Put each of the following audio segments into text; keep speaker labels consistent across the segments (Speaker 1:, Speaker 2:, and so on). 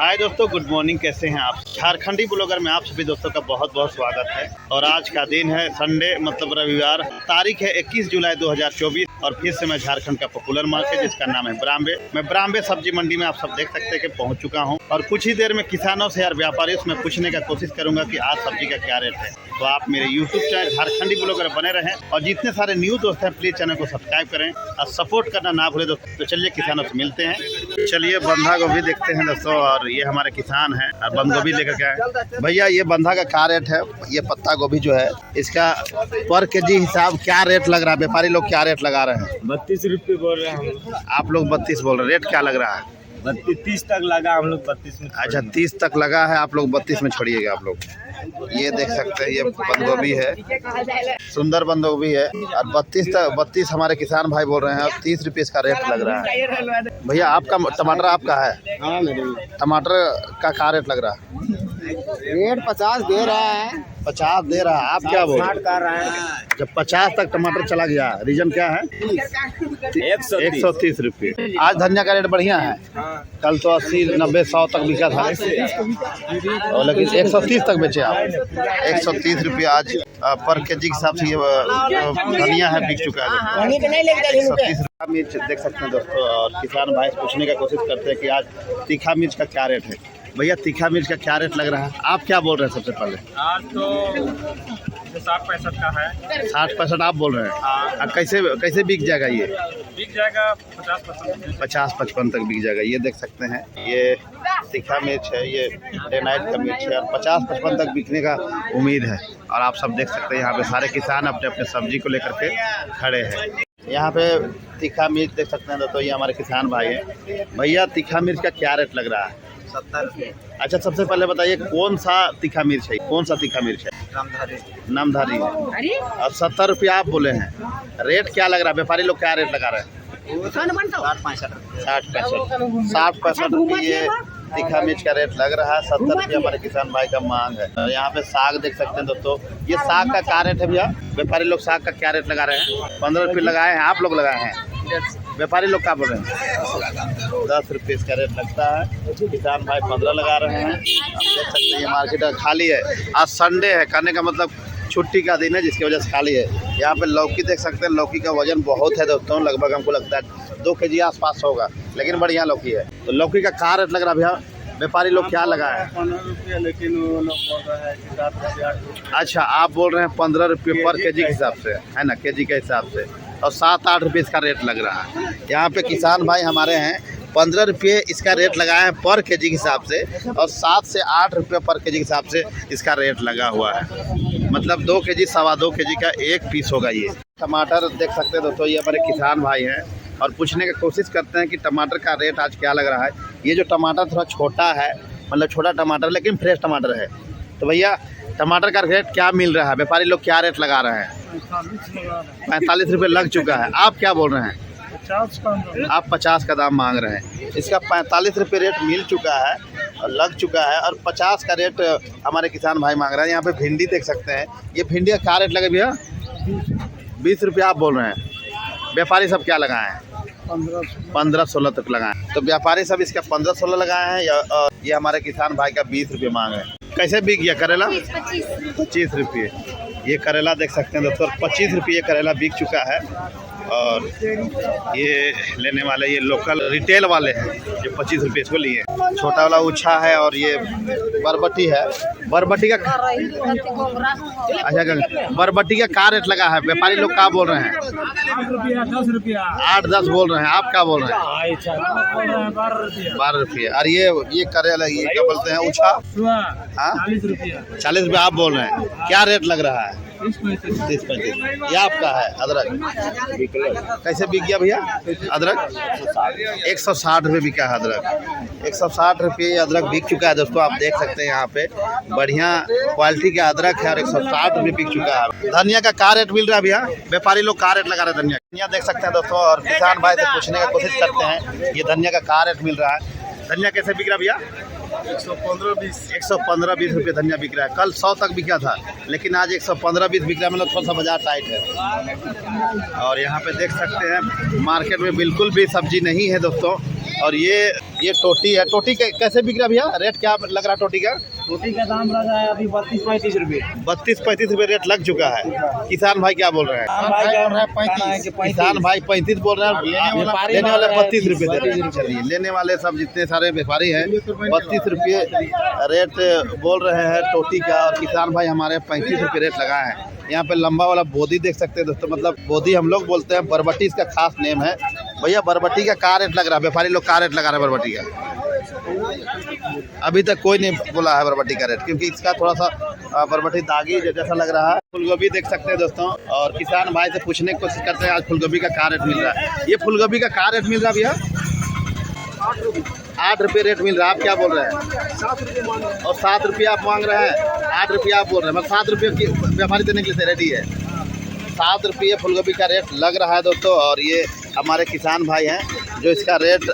Speaker 1: हाय दोस्तों, good morning. कैसे हैं आप? झारखंडी ब्लॉगर में आप सभी दोस्तों का बहुत बहुत स्वागत है। और आज का दिन है संडे, मतलब रविवार। तारीख है 21 जुलाई 2024 और फिर से मैं झारखंड का पॉपुलर मार्केट जिसका नाम है ब्राम्बे। मैं ब्राम्बे सब्जी मंडी में आप सब देख सकते हैं कि पहुंच चुका हूं। और कुछ ही देर में किसानों से और व्यापारियों से मैं पूछने का कोशिश करूंगा कि आज सब्जी का क्या रेट है। तो आप मेरे यूट्यूब चैनल झारखंडी ब्लॉगर बने रहें और जितने सारे न्यू दोस्त हैं प्लीज़ चैनल को सब्सक्राइब करें और सपोर्ट करना ना भूलें दोस्तों। तो चलिए किसानों से मिलते हैं। चलिए बंधा गोभी देखते हैं दोस्तों। और ये हमारे किसान हैं और बंद गोभी लेकर के आए। भैया ये बंधा का क्या रेट है? ये पत्ता गोभी जो है इसका पर केजी हिसाब क्या रेट लग रहा है? व्यापारी लोग क्या रेट लगा रहे हैं?
Speaker 2: 32 रुपये बोल रहे हैं हम लोग।
Speaker 1: आप लोग 32 बोल रहे हैं। रेट क्या लग रहा है?
Speaker 2: 30 तक लगा, हम लोग 32 में।
Speaker 1: अच्छा 30 तक लगा है, आप लोग 32 में छोड़िएगा आप लोग। ये देख सकते हैं, ये बंद गोभी है, सुंदर बंद गोभी है। और 32 हमारे किसान भाई बोल रहे हैं और 30 रुपये इसका रेट लग रहा है। भैया आपका टमाटर आपका है?
Speaker 2: हाँ मेरे
Speaker 1: टमाटर का क्या रेट लग रहा है?
Speaker 2: रेट 50 दे रहा है।
Speaker 1: 50 दे रहा है। आप क्या बोल रहे हैं?
Speaker 2: कर रहे हैं।
Speaker 1: जब 50 तक टमाटर चला गया, रीजन क्या है? 130 रुपये। आज धनिया का रेट बढ़िया है। कल तो 80, 90, 100 तक बिका था, और लेकिन 130 तक बेचे आप। 130 रुपये आज पर केजी के हिसाब से ये धनिया है, बिक चुका है। 130 मिर्च देख सकते हैं दोस्तों। और किसान भाई से पूछने का कोशिश करते हैं कि आज तीखा मिर्च का क्या रेट है। भैया तीखा मिर्च का क्या रेट लग रहा है? आप क्या बोल रहे हैं सबसे पहले?
Speaker 2: आज तो 60-65 का है।
Speaker 1: 60-65 आप बोल रहे हैं।
Speaker 2: हाँ।
Speaker 1: कैसे बिक जाएगा ये?
Speaker 2: बिक जाएगा 50-55।
Speaker 1: 50-55 तक बिक जाएगा। ये देख सकते हैं, ये तीखा मिर्च है, ये डे नाइट का मिर्च है। और 50-55 तक बिकने का उम्मीद है। और आप सब देख सकते हैं यहाँ पे सारे किसान अपने अपने सब्जी को लेकर के खड़े हैं। यहाँ पे तीखा मिर्च देख सकते हैं दोस्तों। ये हमारे किसान भाई हैं। भैया तीखा मिर्च का क्या रेट लग रहा है?
Speaker 2: 70 रुपये।
Speaker 1: अच्छा सबसे पहले बताइए कौन सा तीखा मिर्च है? कौन सा तीखा मिर्च है? नामधारी। और 70 रुपये आप बोले हैं। रेट क्या लग रहा है? व्यापारी लोग क्या रेट लगा रहे हैं? 60-65 रुपये ये तीखा मिर्च का रेट लग रहा है। 70 रुपये हमारे किसान भाई का मांग है। यहाँ पे साग देख सकते हैं दोस्तों। ये साग का क्या रेट है भैया? व्यापारी लोग साग का क्या रेट लगा रहे हैं? 15 रुपये लगाए हैं, आप लोग लगाए हैं। व्यापारी लोग क्या बोल रहे हैं? 10 रुपये इसका रेट लगता है। किसान भाई 15 लगा रहे हैं। आप देख सकते हैं ये मार्केट खाली है। आज संडे है, कहने का मतलब छुट्टी का दिन है, जिसकी वजह से खाली है। यहाँ पे लौकी देख सकते हैं। लौकी का वजन बहुत है दोस्तों, लगभग हमको लगता है 2 केजी आसपास होगा, लेकिन बढ़िया लौकी है। तो लौकी का क्या रेट लग रहा है भैया? व्यापारी लोग क्या लगाए?
Speaker 2: 15 रुपये, लेकिन वो लोग बोल रहे हैं कि 7 रुपये 8 रुपये।
Speaker 1: अच्छा आप बोल रहे हैं 15 रुपये पर केजी के हिसाब से, है ना? केजी के हिसाब से। और 7-8 रुपये इसका रेट लग रहा है। यहाँ पे किसान भाई हमारे हैं, 15 रुपये इसका रेट लगाए हैं पर केजी के हिसाब से। और 7 से 8 रुपये पर केजी के हिसाब से इसका रेट लगा हुआ है। मतलब 2 केजी, 2.25 केजी का एक पीस होगा ये। टमाटर देख सकते हैं दोस्तों। ये हमारे किसान भाई हैं और पूछने की कोशिश करते हैं कि टमाटर का रेट आज क्या लग रहा है। ये जो टमाटर थोड़ा छोटा है, मतलब छोटा टमाटर लेकिन फ्रेश टमाटर है। तो भैया टमाटर का रेट क्या मिल रहा है? व्यापारी लोग क्या रेट लगा रहे हैं? 45 रुपये लग चुका है। आप क्या बोल रहे हैं?
Speaker 2: 50 का।
Speaker 1: आप 50 का दाम मांग रहे हैं। इसका 45 रुपये रेट मिल चुका है और लग चुका है। और 50 का रेट हमारे किसान भाई मांग रहे हैं। यहाँ पे भिंडी देख सकते हैं। ये भिंडी का क्या रेट लगे भैया? 20 रुपये आप बोल रहे हैं। व्यापारी सब क्या लगाए हैं? 15-16 तक लगाए। तो व्यापारी सब इसका 15-16 लगाए हैं। ये हमारे किसान भाई का 20 रुपये मांग है। कैसे बिक गया करेला? 25 रुपये। ये करेला देख सकते हैं दोस्तों। 25 रुपये ये करेला बिक चुका है। और ये लेने वाले ये लोकल रिटेल वाले हैं जो 25 रुपये इसको लिए। छोटा वाला उच्छा है और ये बरबटी है। बरबटी का अच्छा बरबटी का क्या रेट लगा है? व्यापारी लोग क्या बोल रहे हैं? 8-10 बोल रहे हैं। आप क्या बोल रहे हैं? 12 रुपये। और ये करेला ये क्या बोलते हैं? उच्छा 40 रुपये आप बोल रहे हैं। क्या रेट लग रहा है? 30-35। ये आपका है अदरक। कैसे बिक गया भैया अदरक? 160 रुपये बिका है अदरक। 160 रुपये अदरक बिक चुका है दोस्तों। आप देख सकते हैं यहाँ पे बढ़िया क्वालिटी का अदरक है और 160 रुपये बिक चुका है। धनिया का क्या रेट मिल रहा है भैया? व्यापारी लोग क्या रेट लगा रहे हैं? धनिया देख सकते हैं दोस्तों। और किसान भाई से पूछने की कोशिश करते हैं ये धनिया का क्या रेट मिल रहा है। धनिया कैसे बिक रहा है भैया? 115-20 रुपये धनिया बिक रहा है। कल 100 तक बिका था, लेकिन आज 115-20 बिक रहा है। मतलब थोड़ा सा बाजार टाइट है। और यहाँ पे देख सकते हैं मार्केट में बिल्कुल भी सब्जी नहीं है दोस्तों। और ये टोटी है। टोटी कैसे बिक रहा भैया? रेट क्या लग रहा है टोटी का?
Speaker 2: रोटी का दाम लगा है अभी 32-35 रुपये।
Speaker 1: 32-35 रुपये रेट लग चुका है। किसान भाई क्या बोल रहे हैं? किसान भाई 35 बोल रहे हैं, लेने वाले 32 रुपये दे रहे हैं। चलिए, लेने वाले सब जितने सारे व्यापारी हैं 32 रुपये रेट बोल रहे हैं टोटी का, और किसान भाई हमारे 35 रुपये रेट लगाए हैं। यहाँ पे लंबा वाला बोदी देख सकते हैं दोस्तों, मतलब बोदी हम लोग बोलते हैं, बरबटी इसका खास नेम है। भैया बरबटी का क्या रेट लग रहा है? व्यापारी लोग क्या रेट लगा रहे हैं बरबटी का? अभी तक कोई नहीं बोला है बरबटी का रेट, क्योंकि इसका थोड़ा सा बरबटी दागी जैसा लग रहा है। फूलगोभी देख सकते हैं दोस्तों, और किसान भाई से पूछने की कोशिश करते हैं आज फूलगोभी का क्या रेट मिल रहा है। ये फूलगोभी का क्या रेट मिल रहा है भैया? 8 रुपये रेट मिल रहा है। आप क्या बोल रहे हैं? और 7 रुपये आप मांग रहे हैं, 8 रुपये आप बोल रहे हैं, मतलब 7 रुपये की व्यापारी देने के लिए रेडी है। 7 रुपये फूलगोभी का रेट लग रहा है दोस्तों, और ये हमारे किसान भाई हैं जो इसका रेट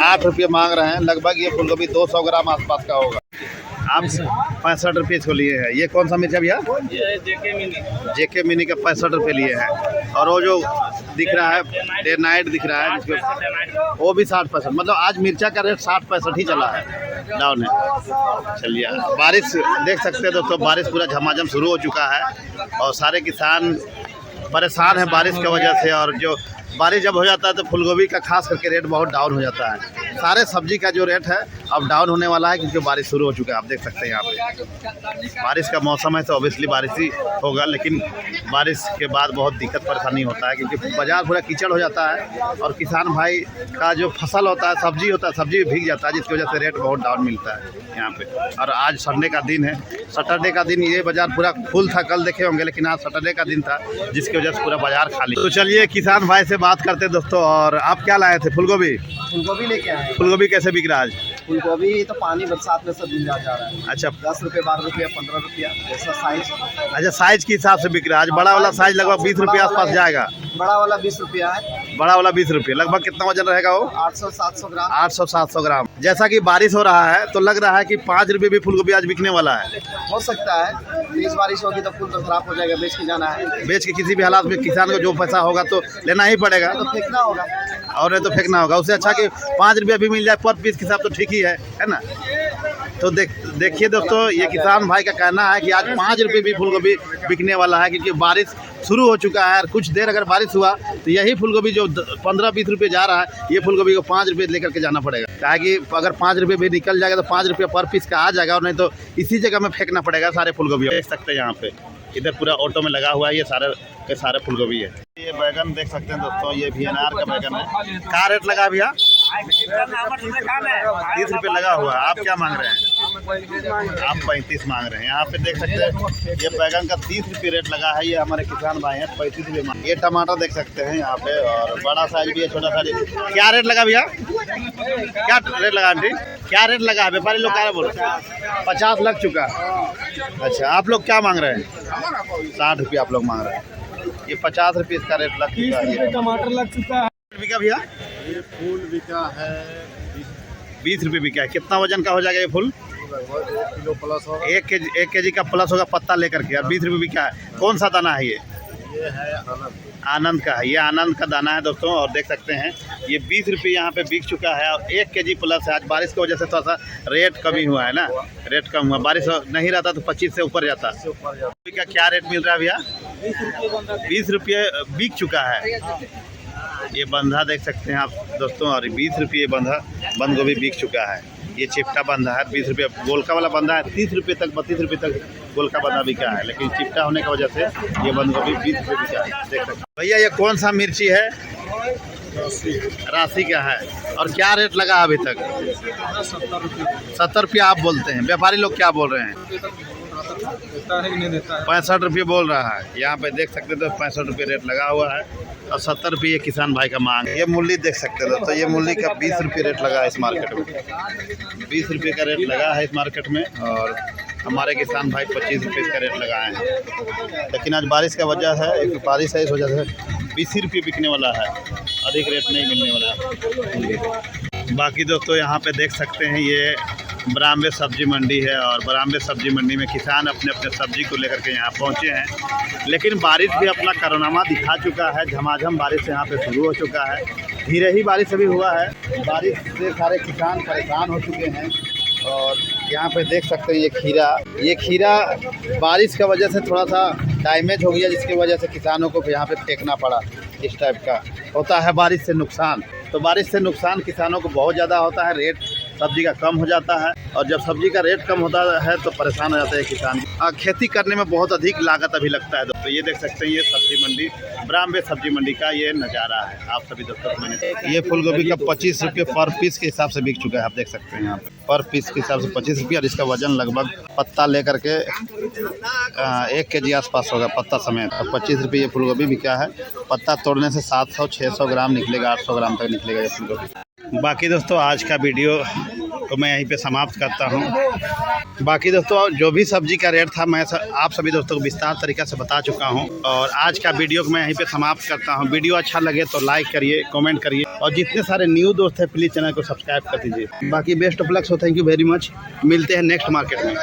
Speaker 1: 8 रुपये मांग रहे हैं। लगभग ये फूलगोभी 200 ग्राम आसपास का होगा। आप 65 रुपये इसको लिए हैं। ये कौन सा मिर्च है भैया? जेके मिनी का 65 रुपये लिए हैं। और वो जो दिख रहा है डे नाइट दिख रहा है जिसको, वो भी 60-65, मतलब आज मिर्चा का रेट 60-65 ही चला है, डाउन है। चलिए, बारिश देख सकते हैं दोस्तों, बारिश पूरा झमाझम शुरू हो चुका है और सारे किसान परेशान हैं बारिश की वजह से। और जो बारिश जब हो जाता है तो फूलगोभी का खास करके रेट बहुत डाउन हो जाता है। सारे सब्जी का जो रेट है अब डाउन होने वाला है, क्योंकि बारिश शुरू हो चुका है। आप देख सकते हैं यहाँ पे बारिश का मौसम है तो ऑब्वियसली बारिश ही होगा, लेकिन बारिश के बाद बहुत दिक्कत परेशानी होता है, क्योंकि बाज़ार पूरा कीचड़ हो जाता है और किसान भाई का जो फसल होता है, सब्जी होता है, सब्जी भी भीग जाता है, जिसकी वजह से रेट बहुत डाउन मिलता है यहाँ पे। और आज संडे का दिन है, सैटरडे का दिन ये बाज़ार पूरा फुल था, कल देखे होंगे, लेकिन आज सैटरडे का दिन था जिसकी वजह से पूरा बाज़ार खाली। तो चलिए किसान भाई से बात करते हैं दोस्तों। और आप क्या लाए थे? फूलगोभी
Speaker 2: लेके आए।
Speaker 1: फूलगोभी कैसे बिक रहा है आज?
Speaker 2: फूलगोभी तो पानी बरसात में सब मिल जा रहा है।
Speaker 1: अच्छा,
Speaker 2: 10 रुपये, 12 रुपये, 15 रुपया जैसा साइज।
Speaker 1: अच्छा, साइज के हिसाब से बिक रहा है आज। बड़ा वाला साइज लगभग 20 रुपये आसपास जाएगा।
Speaker 2: बड़ा वाला 20 रुपया है।
Speaker 1: बड़ा वाला 20 रुपये। लगभग कितना वजन रहेगा वो?
Speaker 2: 800-700 ग्राम।
Speaker 1: 800-700 ग्राम। जैसा कि बारिश हो रहा है तो लग रहा है कि 5 रुपये भी फूलगोभी आज बिकने वाला है।
Speaker 2: हो सकता है, तेज बारिश होगी तो फूल तो खराब हो जाएगा, बेच के जाना है।
Speaker 1: बेच के किसी भी हालात में किसान को जो पैसा होगा तो लेना ही पड़ेगा,
Speaker 2: तो फेंकना होगा,
Speaker 1: और नहीं तो फेंकना होगा। उससे अच्छा कि 5 रुपये भी मिल जाए पर पीस के हिसाब तो ठीक ही है ना। तो देखिए दोस्तों, ये किसान भाई का कहना है कि आज 5 रुपये भी फूलगोभी बिकने वाला है, क्योंकि बारिश शुरू हो चुका है। और कुछ देर अगर बारिश हुआ तो यही फूलगोभी जो 15-20 रुपये जा रहा है, ये फूलगोभी को 5 रुपये लेकर के जाना पड़ेगा। क्या कि अगर 5 रुपये भी निकल जाएगा तो 5 रुपये पर पीस का आ जाएगा, और नहीं तो इसी जगह में फेंकना पड़ेगा सारे फूलगोभी। देख सकते हैं यहाँ पे इधर पूरा ऑटो में लगा हुआ है, ये सारे फूलगोभी है। ये बैगन देख सकते हैं दोस्तों, ये VNR का बैगन है। क्या रेट लगा भैया? 30 रुपये लगा हुआ है। आप क्या मांग रहे हैं? आप 35 मांग रहे हैं। यहाँ पे देख सकते हैं ये बैगन का 30 रुपये रेट लगा है। ये हमारे किसान भाई हैं 35 रुपये मांग। ये टमाटर देख सकते हैं यहाँ पे, और बड़ा साइज भी है, छोटा साइज। क्या रेट लगा भैया? क्या रेट लगा आंटी? क्या रेट लगा है? व्यापारी लोग क्या बोल रहे हैं? 50 लग चुका। अच्छा, आप लोग क्या मांग रहे हैं? 60 रुपये आप लोग मांग रहे हैं। ये 50 रुपये इसका रेट लग चुका है।
Speaker 2: टमाटर लग चुका है।
Speaker 1: बिका भैया?
Speaker 2: ये फूल बिका है
Speaker 1: 20 रुपये बिका है। कितना वजन का हो जाएगा ये फूल?
Speaker 2: 1 किलो प्लस होगा।
Speaker 1: 1 केजी का प्लस होगा पत्ता लेकर के। और 20 रुपये बिका है। कौन सा दाना है ये?
Speaker 2: ये है
Speaker 1: आनंद का है। ये आनंद का दाना है दोस्तों, और देख सकते हैं ये 20 रुपये यहाँ पे बिक चुका है। और 1 केजी प्लस है। आज बारिश की वजह से थोड़ा सा रेट कमी हुआ है ना, रेट कम हुआ। बारिश नहीं रहता तो 25 से ऊपर जाता। का क्या रेट मिल रहा है भैया? 20 रुपये बिक चुका है। ये बंधा देख सकते हैं आप दोस्तों, और 20 रुपये बंद गोभी बिक चुका है। ये चिपटा बंधा है 20 रुपये। गोलका वाला बंधा है 30 रुपये तक, 32 रुपये तक गोलका बंधा बिका है, लेकिन चिपटा होने की वजह से ये बंद गोभी 20 रुपये बिका है। देख सकते हैं भैया, ये कौन सा मिर्ची है? राशि का है। और क्या रेट लगा अभी तक? 70 रुपये आप बोलते हैं, व्यापारी लोग क्या बोल रहे हैं? 65 रुपये बोल रहा है। यहाँ पे देख सकते हैं तो 65 रुपये रेट लगा हुआ है, और 70 रुपये किसान भाई का मांग है। ये मूली देख सकते हैं दोस्तों, ये मूली का 20 रुपये रेट लगा है इस मार्केट में। 20 रुपये का रेट लगा है इस मार्केट में, और हमारे किसान भाई 25 रुपये इसका रेट लगाए हैं। लेकिन आज बारिश का वजह है, एक बारिश है, इस वजह से 20 रुपये बिकने वाला है, अधिक रेट नहीं मिलने वाला है। बाकी दोस्तों यहाँ पे देख सकते हैं ये बरामबे सब्जी मंडी है, और बरामबे सब्जी मंडी में किसान अपने अपने सब्जी को लेकर के यहाँ पहुँचे हैं। लेकिन बारिश भी अपना कारनामा दिखा चुका है, झमाझम बारिश यहाँ पे शुरू हो चुका है। धीरे ही बारिश अभी हुआ है, बारिश से सारे किसान परेशान हो चुके हैं। और यहाँ पे देख सकते हैं ये खीरा बारिश की वजह से थोड़ा सा डैमेज हो गया, जिसकी वजह से किसानों को यहाँ पे फेंकना पड़ा। इस टाइप का होता है बारिश से नुकसान। तो बारिश से नुकसान किसानों को बहुत ज़्यादा होता है, रेट सब्जी का कम हो जाता है, और जब सब्जी का रेट कम होता है तो परेशान हो जाते हैं किसान। खेती करने में बहुत अधिक लागत अभी लगता है। तो ये देख सकते हैं, ये सब्जी मंडी ब्राह्मण सब्जी मंडी का ये नज़ारा है। आप सभी दोस्तों को मैंने ये फूल गोभी का 25 रुपये पर पीस के हिसाब से बिक चुका है। आप देख सकते हैं यहाँ पे पर पीस के हिसाब से 25 रुपये, और इसका वजन लगभग पत्ता लेकर के 1 kg आसपास होगा पत्ता समेत। और 25 रुपये ये फूल गोभी बिका है। पत्ता तोड़ने से 700-600 ग्राम निकलेगा, 800 ग्राम तक निकलेगा ये फूल गोभी। बाकी दोस्तों आज का वीडियो को मैं यहीं पे समाप्त करता हूं। बाकी दोस्तों जो भी सब्जी का रेट था मैं आप सभी दोस्तों को विस्तार तरीक़ा से बता चुका हूं, और आज का वीडियो को मैं यहीं पे समाप्त करता हूं। वीडियो अच्छा लगे तो लाइक करिए, कमेंट करिए, और जितने सारे न्यू दोस्त हैं प्लीज़ चैनल को सब्सक्राइब कर दीजिए। बाकी best of luck, so thank you very much. मिलते हैं नेक्स्ट मार्केट में।